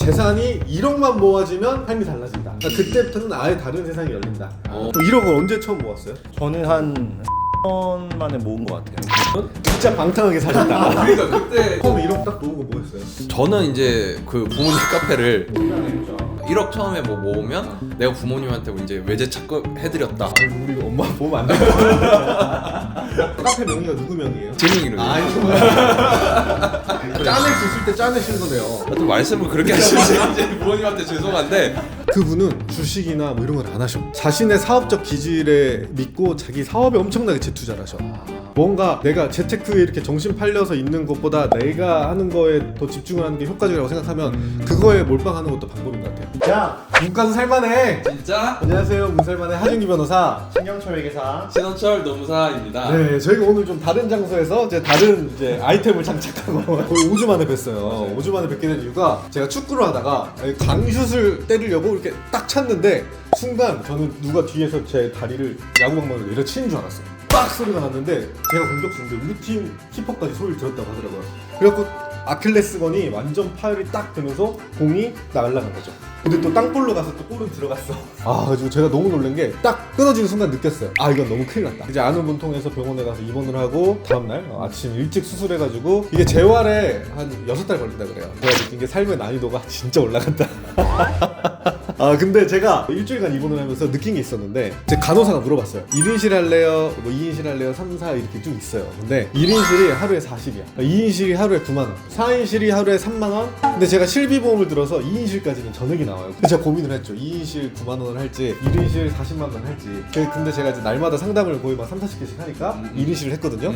재산이 1억만 모아지면 삶이 달라진다. 그러니까 그때부터는 아예 다른 세상이 열린다. 1억을 언제 처음 모았어요? 저는 한 10년 만에 모은 것 같아요. 진짜 방탕하게 사셨다. 그러니까 그때 처음에 1억 딱 모으고 뭐 했어요? 저는 이제 그 부모님 카페를 1억 처음에 뭐 모으면 내가 부모님한테 뭐 이제 외제차 해드렸다. 우리 엄마 보면 안 돼. 카페 명의가 누구 명의예요? 제 명의로. 아이 정말. 짜낼 수 있을 때 짜내신 거네요. 하여튼 말씀을 그렇게 하시지 이제 부모님한테 죄송한데 그분은 주식이나 뭐 이런 걸 안 하셔. 자신의 사업적 기질에 믿고 자기 사업에 엄청나게 재투자를 하셔. 뭔가 내가 재테크에 이렇게 정신 팔려서 있는 것보다 내가 하는 거에 더 집중을 하는 게 효과적이라고 생각하면 그거에 몰빵하는 것도 방법인 것 같아요. 야, 문과는 살만해. 진짜 안녕하세요, 문살만의 하준기 변호사. 신경철 회계사. 신원철 노무사입니다. 네, 저희가 오늘 좀 다른 장소에서 다른 아이템을 장착하고 거의 5주 만에 뵀어요. 5주 만에 뵙게 된 이유가 제가 축구를 하다가 강슛을 때리려고 이렇게 딱 찼는데 순간 저는 누가 뒤에서 제 다리를 야구방망이로 내려치는 줄 알았어요. 빡 소리가 났는데 제가 공격수인데 우리 팀 키퍼까지 소리를 들었다고 하더라고요. 그래갖고 아킬레스건이 완전 파열이 딱 되면서 공이 날아간 거죠. 근데 또 땅볼로 가서 또 골은 들어갔어. 그래가지고 제가 너무 놀란 게 딱 끊어지는 순간 느꼈어요. 이건 너무 큰일 났다. 이제 아는 분 통해서 병원에 가서 입원을 하고 다음날 아침 일찍 수술해가지고 이게 재활에 한 6달 걸린다 그래요. 제가 느낀 게 삶의 난이도가 진짜 올라간다. 근데 제가 일주일간 입원을 하면서 느낀 게 있었는데 제 간호사가 물어봤어요. 1인실 할래요? 뭐 2인실 할래요? 3, 4 이렇게 쭉 있어요. 근데 1인실이 하루에 40이야. 2인실이 하루에 9만원. 4인실이 하루에 3만원. 근데 제가 실비보험을 들어서 2인실까지는 전액이 나와요. 근데 제가 고민을 했죠. 2인실 9만원을 할지 1인실 40만원 할지. 근데 제가 이제 날마다 상담을 거의 막 3, 40개씩 하니까 1인실을 했거든요.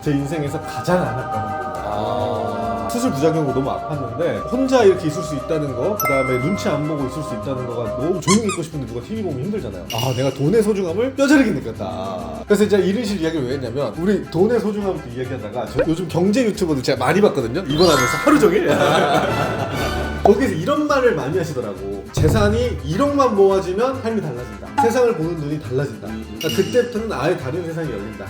제 인생에서 가장 안 아까운 겁니다. 수술 부작용으로 너무 아팠는데 혼자 이렇게 있을 수 있다는 거, 그 다음에 눈치 안 보고 있을 수 있다는 거가 너무 조용히 있고 싶은데 누가 TV 보면 힘들잖아요. 내가 돈의 소중함을 뼈저리게 느꼈다. 그래서 이제 1인실 이야기를 왜 했냐면 우리 돈의 소중함도 이야기하다가 저 요즘 경제 유튜버들 제가 많이 봤거든요. 입원하면서 하루 종일 거기서 이런 말을 많이 하시더라고. 재산이 1억만 모아지면 삶이 달라진다. 세상을 보는 눈이 달라진다. 그러니까 그때부터는 아예 다른 세상이 열린다.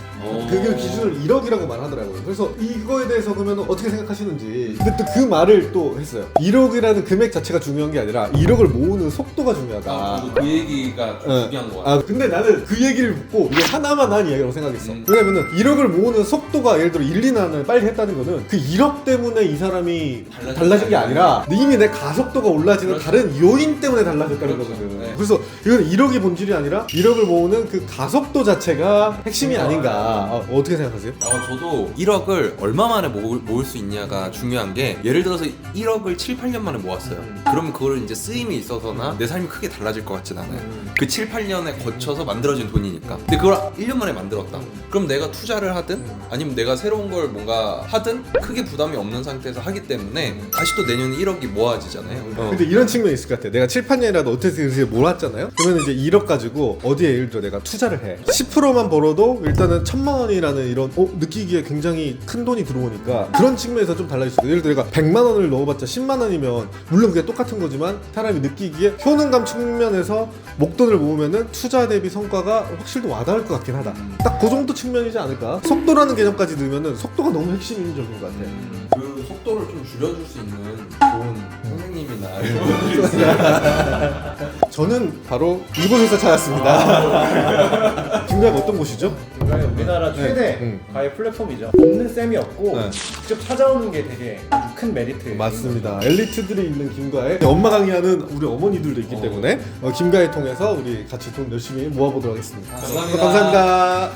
그 기준을 1억이라고 말하더라고요. 그래서 이거에 대해서 그러면 어떻게 생각하시는지. 근데 또 그 말을 또 했어요. 1억이라는 금액 자체가 중요한 게 아니라 1억을 모으는 속도가 중요하다. 저도 그 얘기가 좀 중요한 거 같아요. 근데 나는 그 얘기를 듣고 이게 하나만 한 이야기라고 생각했어. 왜냐면은 1억을 모으는 속도가 예를 들어 1, 2년을 빨리 했다는 거는 그 1억 때문에 이 사람이 달라진 게 아니라 이미 내 가속도가 올라지는 그렇죠. 다른 요인 때문에 달라졌다는 그렇죠. 거거든. 네. 그래서 이건 1억이 본질이 아니라 1억을 모으는 그 가속도 자체가 핵심이 아닌가. 어떻게 생각하세요? 저도 1억을 얼마 만에 모을 수 있냐가 중요한 게 예를 들어서 1억을 7, 8년 만에 모았어요. 그러면 그거를 이제 쓰임이 있어서나 내 삶이 크게 달라질 것 같진 않아요. 그 7, 8년에 거쳐서 만들어진 돈이니까. 근데 그걸 1년 만에 만들었다. 그럼 내가 투자를 하든 아니면 내가 새로운 걸 뭔가 하든 크게 부담이 없는 상태에서 하기 때문에 다시 또 내년에 1억이 모아지잖아요. 근데 이런 측면이 있을 것 같아. 내가 7, 8년이라도 어떻게 몰았잖아요. 그러면 이제 1억 가지고 어디에 예를 들어 내가 투자를 해. 10%만 벌어도 일단은 1,000만 원이라는 이런 느끼기에 굉장히 큰 돈이 들어오니까 그런 측면에서 좀 달라질 수 있어. 예를 들어 내가 100만 원을 넣어봤자 10만 원이면 물론 그게 똑같은 거지만 사람이 느끼기에 효능감 측면에서 목돈을 모으면은 투자 대비 성과가 확실히 와닿을 것 같긴 하다. 딱 그 정도 측면이지 않을까? 속도라는 개념까지 넣으면은 속도가 너무 핵심적인 것 같아. 그 속도를 좀 줄여줄 수 있는 좋은 선생님이나 이런 분들이 있어요. 저는 바로 이곳에서 찾았습니다. 김가희가 어떤 곳이죠? 김가희 우리나라 최대 가입 플랫폼이죠. 없는 셈이 없고 직접 찾아오는 게 되게 아주 큰 메리트. 맞습니다. 엘리트들이 있는 김가희, 엄마 강의하는 우리 어머니들도 있기 때문에 김가희 통해서 우리 같이 돈 열심히 모아보도록 하겠습니다. 감사합니다.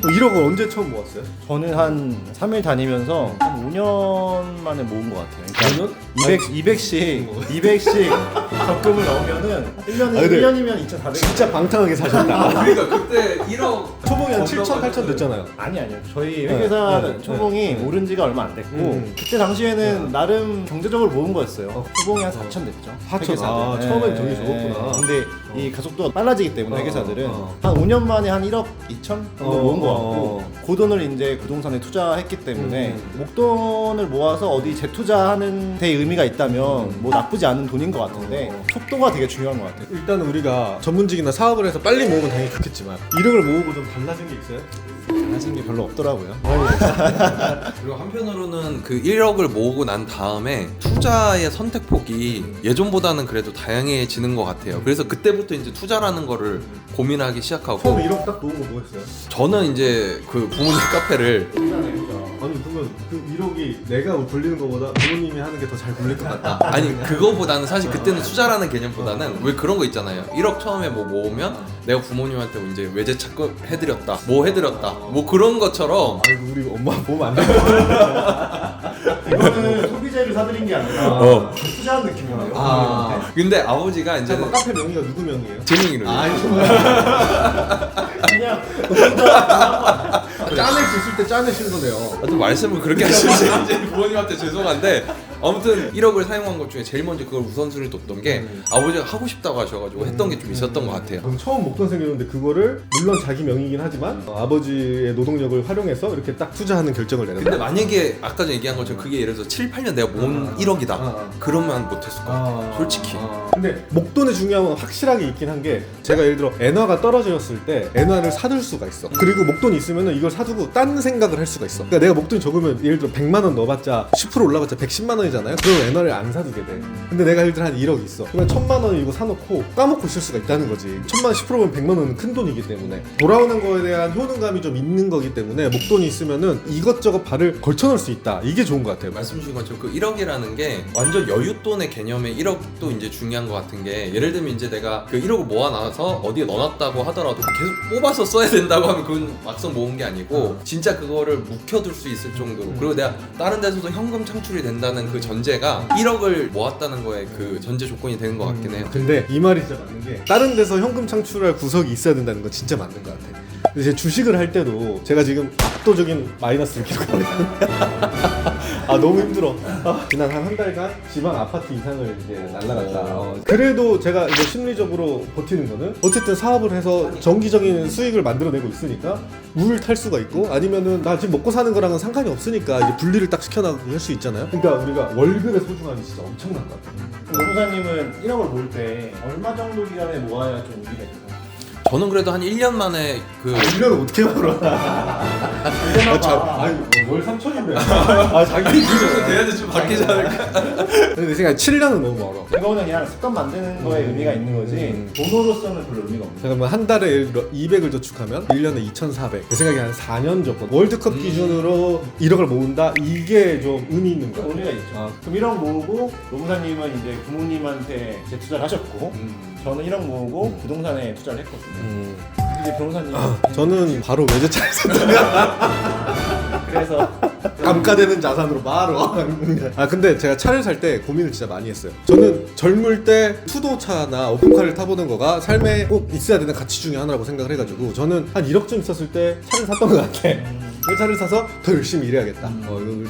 1억을 언제 처음 모았어요? 저는 한 3일 다니면서 한 5년 만에 모은 것 같아요. 그러니까 200씩 적금을 넣으면은 1년이면 2,400. 진짜 방탕하게 사셨다. 그러니까 그때 1억 초봉이 한 7천, 8천 됐잖아요. 아니요. 저희 회계사 초봉이 오른 지가 얼마 안 됐고 그때 당시에는 나름 경제적으로 모은 거였어요. 초봉이 한 4천 됐죠. 4천. 처음엔 되게 적었구나. 근데 이 가속도가 빨라지기 때문에 회계사들은 한 5년 만에 한 1억 2천 정도 모은 거 같고 그 돈을 이제 부동산에 투자했기 때문에 목돈을 모아서 어디 재투자하는 데 의미가 있다면 뭐 나쁘지 않은 돈인 것 같은데 속도가 되게 중요한 것 같아요. 일단 우리가 전문직이나 사업을 해서 빨리 모으면 당연히 좋겠지만 1억을 모으고 좀 달라진 게 있어요? 달라진 게 별로 없더라고요. 그리고 한편으로는 그 1억을 모으고 난 다음에 투자의 선택폭이 예전보다는 그래도 다양해지는 것 같아요. 그래서 그때부터 이제 투자라는 거를 고민하기 시작하고 처음에 1억 딱 놓은 거 뭐였어요? 저는 이제 그 부모님 카페를 아니 그러면 그 1억이 내가 돌리는 것보다 부모님이 하는 게 더 잘 돌릴 것 같다. 아니 그거보다는 사실 그때는 투자라는 개념보다는 왜 그런 거 있잖아요. 1억 처음에 뭐 모으면 내가 부모님한테 뭐 이제 외제차 해드렸다, 뭐 해드렸다, 뭐 그런 것처럼. 아이고 우리 엄마 보면 안 돼. 이거는 소비자를 사드린 게 아니라 투자한 느낌이에요. 아. 근데 아버지가 이제 잠깐 카페 명의가 누구 명의예요? 제 명의로. 아이 그냥 짜낼 수 있을 때 짜내시는 거네요. 또 말씀을 그렇게 하시지 이제 부모님한테 죄송한데 아무튼 1억을 사용한 것 중에 제일 먼저 그걸 우선순위를 뒀던 게 아버지가 하고 싶다고 하셔가지고 했던 게 좀 있었던 것 같아요. 그럼 처음 목돈 생겼는데 그거를 물론 자기 명의긴 하지만 아버지의 노동력을 활용해서 이렇게 딱 투자하는 결정을 내는 근데 거야. 만약에 아까 전에 얘기한 것처럼 그게 예를 들어서 7, 8년 내가 모은 1억이다 그러면 못했을 것 같아요. 솔직히. 근데 목돈의 중요함은 확실하게 있긴 한 게 제가 예를 들어 엔화가 떨어졌을 때 엔화를 사둘 수가 있어. 그리고 목돈이 있으면 이걸 사두고 딴 생각을 할 수가 있어. 그러니까 내가 목돈이 적으면 예를 들어 100만 원 넣어봤자 10% 올라봤자 110만 원이잖아요. 그럼 엔화를 안 사두게 돼. 근데 내가 예를 들어 한 1억 있어. 그러면 1000만 원 이거 사놓고 까먹고 있을 수가 있다는 거지. 1000만 원 10%면 100만 원은 큰 돈이기 때문에 돌아오는 거에 대한 효능감이 좀 있는 거기 때문에 목돈이 있으면은 이것저것 발을 걸쳐놓을 수 있다. 이게 좋은 것 같아요. 말씀 주신 것처럼 그 1억이라는 게 완전 여윳돈의 개념의 1억도 이제 중요한 것 같은 게 예를 들면 이제 내가 그 1억을 모아놔서 어디에 넣어놨다고 하더라도 계속 뽑아서 써야 된다고 하면 그건 막상 모은 게 아니고 진짜 그거를 묵혀둘 수 있을 정도로 그리고 내가 다른 데서도 현금 창출이 된다는 그 전제가 1억을 모았다는 거에 그 전제 조건이 되는 것 같긴 해요. 근데 이 말이 진짜 맞는 게 다른 데서 현금 창출할 구석이 있어야 된다는 건 진짜 맞는 것 같아. 근데 제 주식을 할 때도 제가 지금 압도적인 마이너스를 기록하고 있는데 아 너무 힘들어. 지난 한 달간 지방 아파트 이상을 이제 날라갔다. 그래도 제가 이제 심리적으로 버티는 거는 어쨌든 사업을 해서 정기적인 수익을 만들어내고 있으니까 우를 탈 수가 있고 아니면은 나 지금 먹고 사는 거랑은 상관이 없으니까 이제 분리를 딱 시켜나가고 할 수 있잖아요. 그러니까 우리가 월급의 소중함이 진짜 엄청난 것 같아요. 노무사님은 1억을 모을 때 얼마 정도 기간에 모아야 좀 의미가 있나요? 저는 그래도 한 1년 만에 그 1년을 어떻게 벌어? 아니 월 3천인데. 아 자기 그 정도 돼야지 좀 바뀌지 않을까? 근데 내 생각에 7년은 너무 멀어. 그거는 그냥 습관 만드는 거에 의미가 있는 거지 돈으로서는 별로 의미가 없는 잠깐만 한 달에 예를 들어 200을 저축하면 1년에 2,400. 내 생각에 한 4년 줬거든. 월드컵 기준으로 1억을 모은다? 이게 좀 의미 있는 거야. 의미가 있죠. 그럼 1억 모으고 노무사님은 이제 부모님한테 재투자를 하셨고 저는 1억 모으고 부동산에 투자를 했거든요. 이제 변호사님 저는 바로 외제차를 샀거든요. 그래서 감가되는 자산으로 바로. 아 근데 제가 차를 살 때 고민을 진짜 많이 했어요. 저는 젊을 때 수도차나 오픈카를 타보는 거가 삶에 꼭 있어야 되는 가치 중에 하나라고 생각을 해가지고 저는 한 1억쯤 있었을 때 차를 샀던 것 같아. 그 차를 사서 더 열심히 일해야겠다.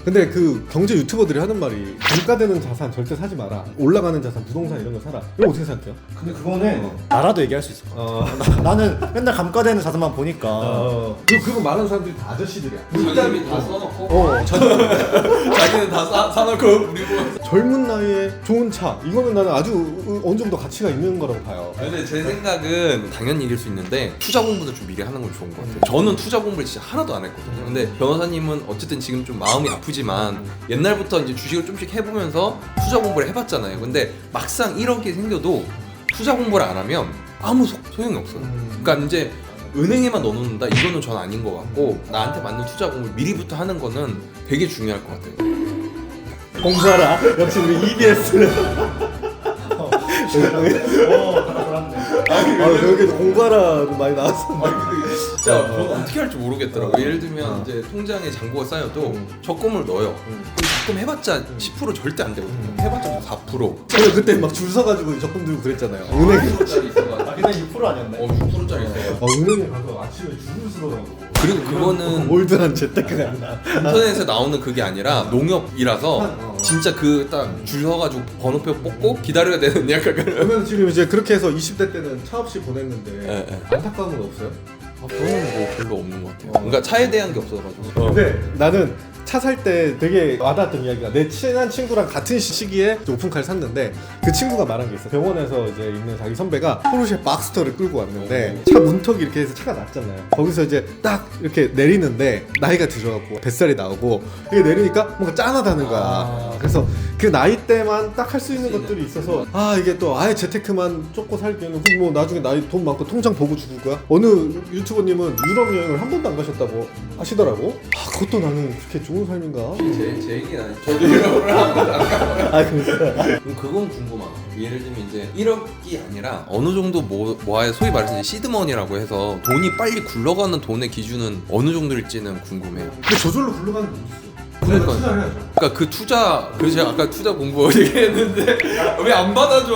근데 그 경제 유튜버들이 하는 말이 감가되는 자산 절대 사지 마라. 올라가는 자산, 부동산 이런 거 사라. 이거 어떻게 생각해요? 근데 그거는 나라도 얘기할 수 있을 것 같아. 나는 맨날 감가되는 자산만 보니까 그거 말하는 사람들이 다 아저씨들이야. 자기는 다 써놓고 자기는 다 사놓고 우리 뭐 젊은 나이에 좋은 차 이거는 나는 아주 어느 정도 가치가 있는 거라고 봐요. 근데 제 생각은 당연히 이길 수 있는데 투자 공부는 좀 미리 하는 건 좋은 것 같아요. 저는 투자 공부를 진짜 하나도 안 했거든요. 근데 변호사님은 어쨌든 지금 좀 마음이 아프지만 옛날부터 이제 주식을 좀씩 해보면서 투자 공부를 해봤잖아요. 근데 막상 1억이 생겨도 투자 공부를 안 하면 아무 소용이 없어요. 그러니까 이제 은행에만 넣어놓는다 이거는 전 아닌 것 같고 나한테 맞는 투자 공부를 미리부터 하는 거는 되게 중요할 것 같아요. 공부하라. 역시 우리 EBS는 여기도 공부하라 많이 나왔었는데 진짜 저는 어떻게 할지 모르겠더라고요. 예를 들면 이제 통장에 잔고가 쌓여도 적금을 넣어요. 그럼 적금 해봤자 10% 절대 안 되거든요. 해봤자 4%. 저는 그때 막 줄 서가지고 적금 들고 그랬잖아요. 은행에 4%짜리 있어가지고. 그냥 6% 아니었나요? 6%짜리 있어요. 은행에 가서 아침에 줄을 서더라고. 그리고 그거는 올드한 재테크가 아니라 인터넷에 나오는 그게 아니라 농협이라서 진짜 그 딱 줄 서가지고 번호표 뽑고 기다려야 되는 약간 그런. 그러면 지금 이제 그렇게 해서 20대 때는 차 없이 보냈는데 네. 안타까움은 없어요? 저는 뭐 별로 없는 것 같아요. 그러니까 차에 대한 게 없어가지고. 근데 나는 차 살 때 되게 와닿았던 이야기가 내 친한 친구랑 같은 시기에 오픈카를 샀는데 그 친구가 말한 게 있어. 병원에서 이제 있는 자기 선배가 포르쉐 박스터를 끌고 왔는데 차 문턱이 이렇게 해서 차가 났잖아요. 거기서 이제 딱 이렇게 내리는데 나이가 들어갖고 뱃살이 나오고 이게 내리니까 뭔가 짠하다는 거야. 그래서 그 나이 때만 딱 할 수 있는 것들이 있어서 아 이게 또 아예 재테크만 쫓고 살기에는 뭐 나중에 나이 돈 많고 통장 보고 죽을 거야? 어느 유튜버님은 유럽 여행을 한 번도 안 가셨다고 하시더라고. 아 그것도 나는 그렇게 좋은 삶인가? 제 얘기는 아니죠. 저도 유럽을 한 번도 안 가봐요. 아 그랬어. 그건 궁금하다. 예를 들면 이제 1억이 아니라 어느 정도 모아야 소위 말해서 이제 시드머니라고 해서 돈이 빨리 굴러가는 돈의 기준은 어느 정도일지는 궁금해요. 근데 저절로 굴러가는 게 어딨어? 그러니까. 투자를 해야죠. 그러니까 그 투자 그래서 제가 아까 투자 공부 얘기했는데 왜 안 받아줘?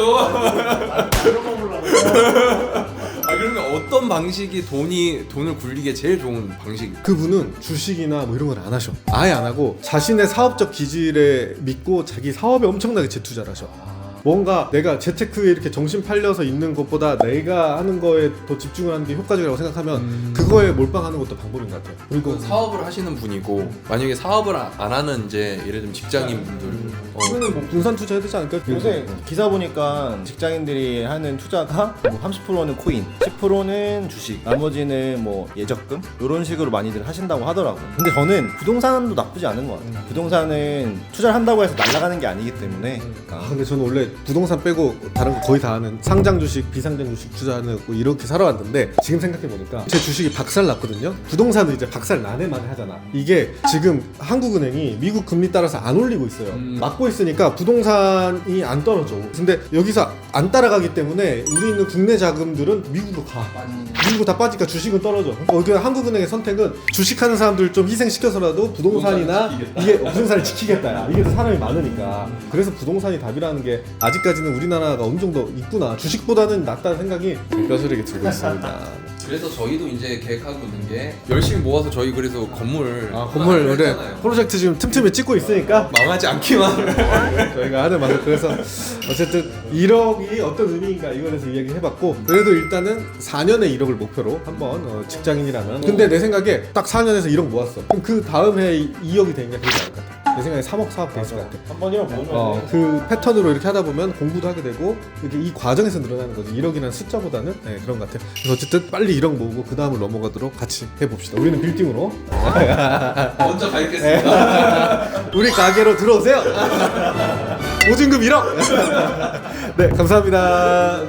아 그러면 어떤 방식이 돈을 굴리기에 제일 좋은 방식이? 그분은 주식이나 뭐 이런 걸 안 하셔. 아예 안 하고 자신의 사업적 기질에 믿고 자기 사업에 엄청나게 재투자를 하셔. 뭔가 내가 재테크에 이렇게 정신 팔려서 있는 것보다 내가 하는 거에 더 집중을 하는 게 효과적이라고 생각하면 그거에 몰빵하는 것도 방법인 것 같아요. 그리고 사업을 하시는 분이고 만약에 사업을 안 하는 이제 예를 들면 직장인 분들 그러면 뭐 분산 투자해야 되지 않을까? 요새 기사 보니까 직장인들이 하는 투자가 뭐 30%는 코인, 10%는 주식, 나머지는 뭐 예적금 이런 식으로 많이들 하신다고 하더라고요. 근데 저는 부동산도 나쁘지 않은 것 같아요. 부동산은 투자를 한다고 해서 날아가는 게 아니기 때문에 아 근데 저는 원래 부동산 빼고 다른 거 거의 다 하는 상장 주식, 비상장 주식 투자하는 거 이렇게 살아왔는데 지금 생각해 보니까 제 주식이 박살 났거든요. 부동산은 이제 박살 나네만 하잖아. 이게 지금 한국은행이 미국 금리 따라서 안 올리고 있어요. 막고 있으니까 부동산이 안 떨어져. 근데 여기서 안 따라가기 때문에 우리 있는 국내 자금들은 미국으로 가. 미국으로 다 빠지니까 주식은 떨어져. 그러니까 한국은행의 선택은 주식하는 사람들 좀 희생시켜서라도 부동산이나 이게 부동산을 지키겠다. 야. 이게 더 사람이 많으니까. 그래서 부동산이 답이라는 게 아직까지는 우리나라가 어느 정도 있구나. 주식보다는 낫다는 생각이 뼈저리게 들고 있습니다. 그래서 저희도 이제 계획하고 있는 게 열심히 모아서 저희 그래서 건물 건물 하기로 그래 했잖아요. 프로젝트 지금 틈틈이 찍고 있으니까 망하지 않기만 저희가 하는 만큼 그래서 어쨌든 1억이 어떤 의미인가 이거에 대해서 이야기해봤고 그래도 일단은 4년에 1억을 목표로 한번 직장인이라면 근데 내 생각에 딱 4년에서 1억 모았어. 그럼 그 다음 해에 2억이 되는 게 되지 않을 것 같아. 내 생각에 3억 사업 돼 있을 것 같아. 한 번이랑 모으면 그 패턴으로 이렇게 하다 보면 공부도 하게 되고 이렇게 이 과정에서 늘어나는 거지. 1억이라는 숫자보다는 그런 것 같아요. 그래서 어쨌든 빨리 1억 모으고 그 다음을 넘어가도록 같이 해봅시다. 우리는 빌딩으로 먼저 가겠습니다. 우리 가게로 들어오세요. 보증금 1억. 네 감사합니다.